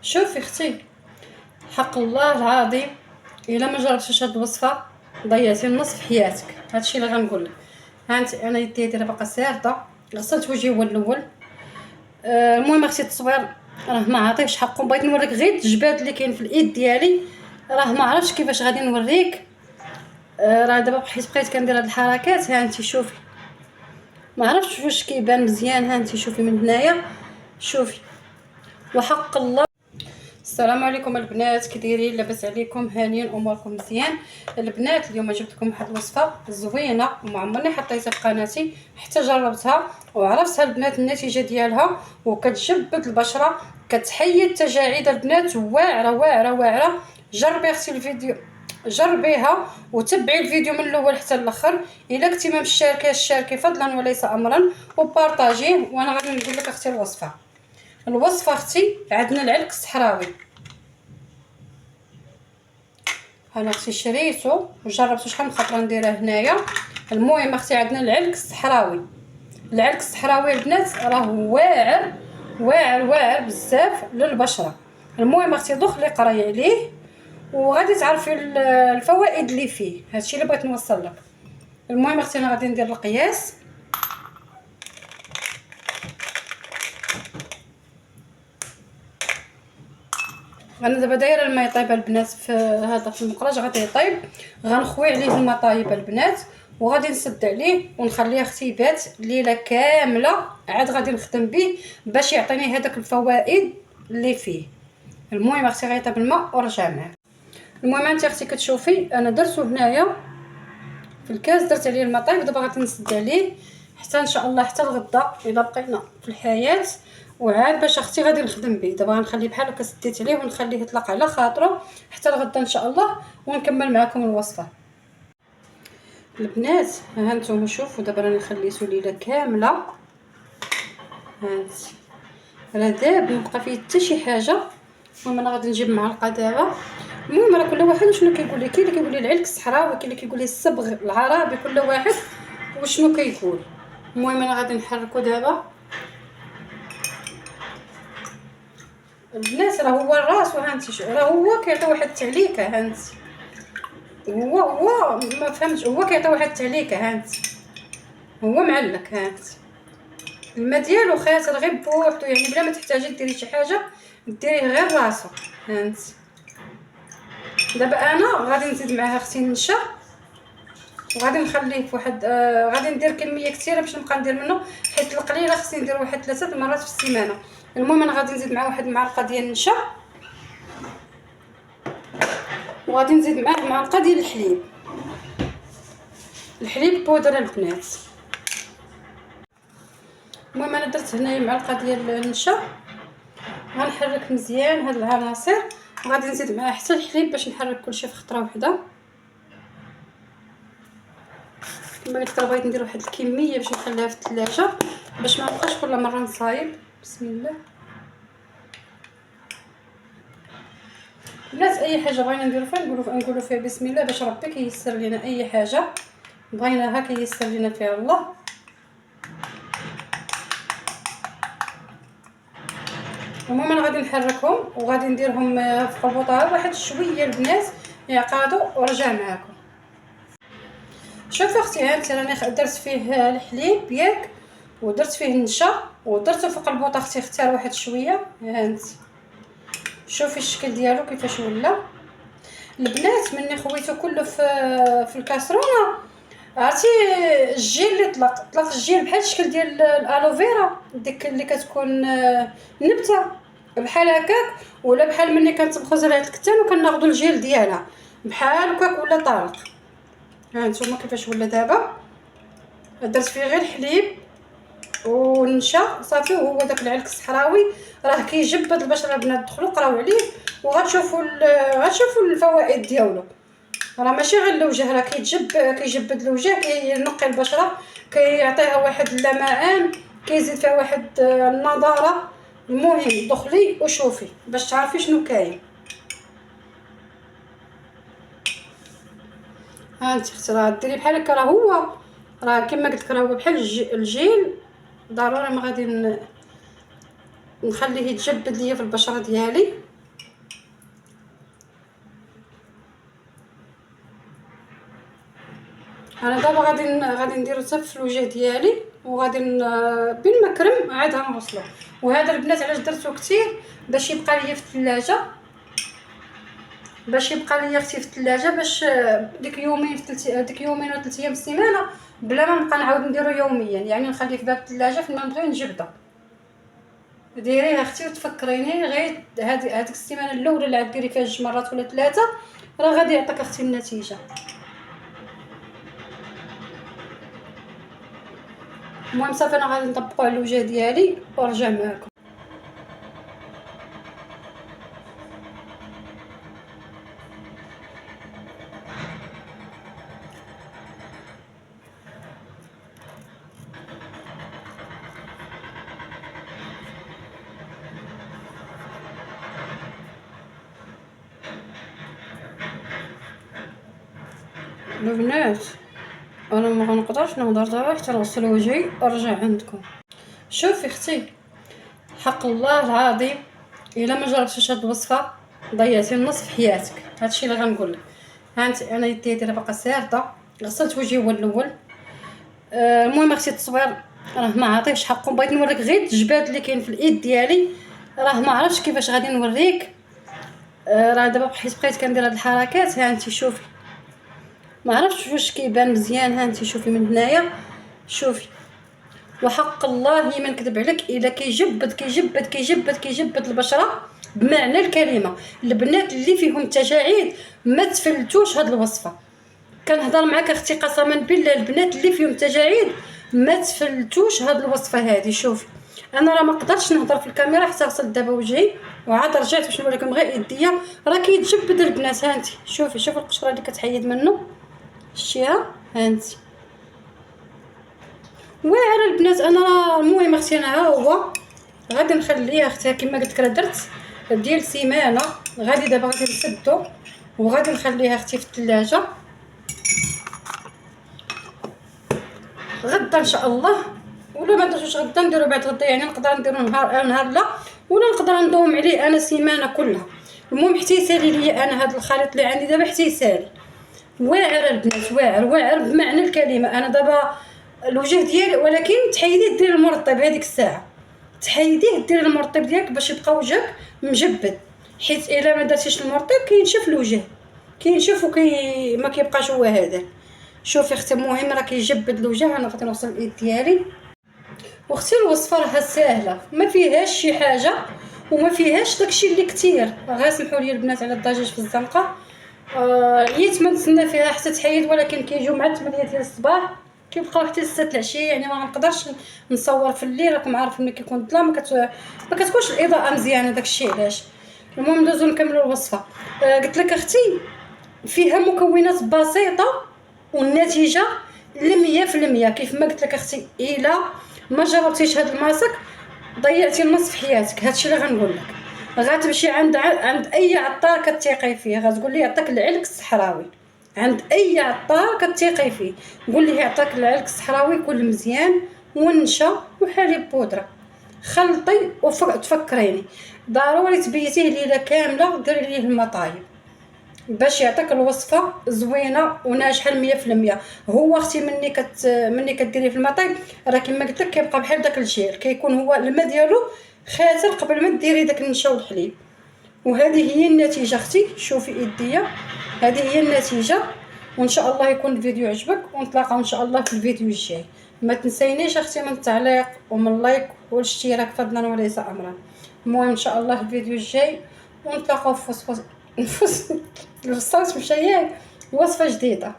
شوفي اختي، حق الله العظيم الا ما جربتيش هاد الوصفه ضيعتي النص في حياتك. هادشي اللي غنقول لك. هانت انا يدي دايره باقا سارده، غسلت وجهي هو الاول. المهم اختي التصوير راه ما عطيهش حقه، بغيت نوريك غير الجباد اللي كاين في الايد ديالي، راه ما عرفتش كيفاش غادي نوريك. راه دابا حيت بقيت كندير هاد الحركات. هانتي شوفي، ما عرفتش واش كيبان مزيان. هانتي شوفي من هنايا، شوفي وحق الله. السلام عليكم البنات، كي دايرين؟ لاباس عليكم؟ هانيين اموركم مزيان البنات؟ اليوم جبت لكم واحد الوصفه زوينه وما عمرني حطيتها في قناتي حتى جربتها وعرفتها البنات النتيجه ديالها، وكتجبد البشره، كتحيد تجاعيد البنات، واعره واعره واعره. جربي اختي الفيديو، جربيها وتبعي الفيديو من الاول حتى الاخر. الا كنتي ما مشاركاش شاركي فضلا وليس امرا وبارطاجيه. وانا غادي نقول لك اختي الوصفه اختي. عندنا العلك الصحراوي، انا اختي شريته وجربته شحال من خطره نديرها هنايا. المهم اختي عندنا العلك الصحراوي. العلك الصحراوي البنات راه واعر واعر واعر بزاف للبشره. المهم اختي دخلي قراي عليه وغادي تعرفي الفوائد اللي فيه. هادشي اللي بغيت نوصل لك. المهم اختي انا غادي ندير القياس. انا دابا دايره الماء يطيب البنات في هذا في المقراج، غادي يطيب. غنخوي عليه الماء طايب البنات وغادي نسد عليه ونخليه اختي يبات ليله كامله، عاد غادي نخدم به باش يعطيني هذاك الفوائد اللي فيه. المهم اختي غيطيب الماء ورجع معاك. المهم انت اختي كتشوفي انا درتو هنايا في الكاس، درت عليه الماء طايب. دابا غادي نسد عليه حتى ان شاء الله حتى الغدا الا بقينا في الحياه، وعاد باش اختي غادي نخدم به. دابا غنخليه بحال هكا، سديت عليه ونخليه يطلق على خاطره حتى الغدا ان شاء الله ونكمل معكم الوصفه البنات. ها انتم شوفوا دابا راني خليته ليله كامله. هانت راه داب ما بقى فيه حتى شي حاجه. المهم انا غادي نجيب معلقه دابا. المهم راه كل واحد شنو كيقول لي، كاين اللي كيقول لي العلك الصحراوي، كاين اللي كيقول لي الصبغ العربي، كل واحد وشنو كيقول. المهم انا غادي نحركو دابا البنات. راه هو الراس، وهانتي راه هو كيعطي واحد التعليكه. هانتي هو ما فهمتش، هو كيعطي واحد التعليكه. هانتي هو معلك. هانتي الماء ديالو خاص غير بوحدو، يعني بلا ما تحتاجي ديري شي حاجه، ديريه غير راسو. هانتي دابا انا غادي نزيد معاها اختي النشا وغادي نخليه في واحد غادي ندير كميه كثيره باش نبقى ندير منه، حيت القليله خصني ندير واحد 3 مرات في السيمانه. المهم انا غادي نزيد معاه واحد المعلقه ديال النشا وغادي نزيد معاه معلقه ديال الحليب بودره البنات. المهم انا درت هنايا معلقه ديال النشا، غنحرك مزيان هاد العناصر وغادي نزيد معاه حتى الحليب باش نحرك كلشي في خطره واحده. كما قلت بغيت ندير واحد الكميه باش نخليها في الثلاجه باش ما نبقاش كل مره نصايب. بسم الله الناس، اي حاجه بغينا نديرو فيها نقولوا فيها بسم الله باش ربي كيسر لنا اي حاجه بغيناها كيسر لنا فيها الله. المهم انا غادي نحركهم وغادي نديرهم في قلبوطه واحد شويه البنات يعقادوا ورجع معاكم. شوف اختي، هانت راني درت فيه الحليب ياك ودرت فيه النشا ودرته في قلبوطه. اختي اختار واحد شويه. هانت شوفي الشكل ديالو كيفاش ولا البنات. مني خويته كله في الكاسرونه، عرفتي الجيل اللي طلق الجيل بحال الشكل ديال الالوفيرا ديك اللي كتكون نبته بحال هكاك، ولا بحال ملي كنطبخوا زرعه الكتان وكناخذوا الجيل ديالها بحال هكاك ولا طالق. ها نتوما كيفاش ولا. دابا درت فيه غير الحليب والنشا صافي، وهو داك العلك الصحراوي راه كيجبد البشره البنات. دخلوا قراو عليه وغتشوفوا الفوائد ديالو. راه ماشي غير الوجه، راه كيجبد الوجه، كينقي البشره، كيعطيها واحد اللمعان، كيزيد فيها واحد النضاره. المهم دخلي وشوفي باش تعرفي شنو كاين. ها انت اختي راه ديري بحال هكا. راه كما قلت لك راه هو بحال الجيل. ضروري ما غادي نخليه يتجبد ليا في البشره ديالي. انا دابا غادي نديرو حتى في الوجه ديالي، وغادي بين ما كرم عاد غنوصلو. وهذا البنات علاش درتو كتير؟ باش يبقى ليا في الثلاجه، باش يبقى ليا اختي في الثلاجه، باش ديك يومين ديك يومين و 3 ايام في السيمانه بلا ما نبقى نعاود نديرو يوميا. يعني نخليه في باب الثلاجه فين ما نبغي نجبدو. ديريها اختي وتفكريني غير هذيك السيمانه الاولى اللي غديري فيها 2 مرات ولا 3 راه غادي يعطيك اختي النتيجه. المهم صافي انا غادي نطبقو على الوجه ديالي ونرجع معكم. البنات انا ما غنقدرش نهضر دابا حتى نغسل وجهي ونرجع عندكم. شوفي اختي، حق الله العظيم الا ما جربتيش هاد الوصفه ضيعتي نصف حياتك. هادشي اللي غنقول لك. هانتي انا يدي راه باقا سارده، غسلت وجهي هو الاول. المهم اختي التصوير راه ما عاطيش حقه، بغيت نوريك غير الجباد اللي كاين في الايد ديالي، راه ما عرفتش كيفاش غادي نوريك. راه دابا حيت بقيت كندير هاد الحركات. هانتي شوفي، ما عرفتش واش كيبان مزيان. هانتي شوفي من هنايا، شوفي وحق الله ما نكذب عليك الا كيجبد البشره بمعنى الكلمه. البنات اللي فيهم تجاعيد ما تفلتوش هاد الوصفه. كنهضر معاك اختي قسما بالله، البنات اللي فيهم تجاعيد ما تفلتوش هاد الوصفه هذه. شوفي انا راه ما قدرتش نهضر في الكاميرا حتى غسلت دابا وجهي وعاد رجعت باش نوريكم غير يديا راه كيتجبد البنات. هانتي شوفي القشره اللي كتحيد منه، شتيها؟ هانتي واعره البنات. انا راه المهم اختي انا ها هو غادي نخليه اختي كما قلت لك راه درت ديال سيمانه. غادي دابا غادي نسدو وغادي نخليها اختي في الثلاجه. غدا ان شاء الله، ولا ما درتوش غدا نديرو بعد غدا. يعني نقدر نديرو نهار لا، ولا نقدر ندوم عليه انا سيمانه كلها. المهم حتى يسالي ليا انا هذا الخليط اللي عندي دابا، حتى يسالي. واعر البنات، واعر بمعنى الكلمه. انا دابا الوجه ديالي، ولكن تحيديه ديري المرطب هذيك الساعه، تحيديه ديري المرطب ديالك باش يبقى وجهك مجبد. حيت الا ما درتيش المرطب كينشف الوجه، كينشف ما كيبقاش هو هذا. شوفي اختي المهم راه كيجبد الوجه. انا غادي نغسل الايد ديالي. واختي الوصفه راها ساهله، ما فيهاش شي حاجه وما فيهاش داكشي اللي كثير. غير سمحوا لي البنات على الضجيج في الزنقه. عييت ما نتسنى فيها حتى تحيد، ولكن كيجيو مع 8 ديال الصباح كيبقاو حتى 6 العشيه. يعني ما نقدرش نصور في الليل، راكم عارفين ملي كيكون الظلام ما كتكونش الاضاءه مزيانه. داكشي علاش. المهم ندوزو نكملوا الوصفه. قلت لك اختي فيها مكونات بسيطه والنتيجه 100%. كيف ما قلت لك اختي الا ما جربتيش هاد الماسك ضيعتي نصف حياتك. هادشي اللي غنقول لك. غتمشي عند اي عطار كتيقي فيه، غتقول ليه يعطيك العلك الصحراوي. عند اي عطار كتيقي فيه قول ليه يعطيك العلك الصحراوي كل مزيان ونشا وحليب بودره. خلطي وتفكريني ضروري تبيتيه ليله كامله. ديري ليه المطايب باش يعطيك الوصفه زوينه وناجحه 100%. هو اختي مني كديريه في المطايب راه كما قلت لك كيبقى بحال داك الجيل، كيكون هو الماء ديالو خاسر قبل ما ديري داك النشا والحليب. وهذه هي النتيجه اختي. شوفي يديا هذه هي النتيجه. وان شاء الله يكون الفيديو عجبك، ونتلاقاو ان شاء الله في الفيديو الجاي. ما تنسينيش اختي من التعليق ومن اللايك والاشتراك فضلا وليس امرا. المهم ان شاء الله الفيديو الجاي ونتلاقاو في وصفه مشياك وصفه جديده.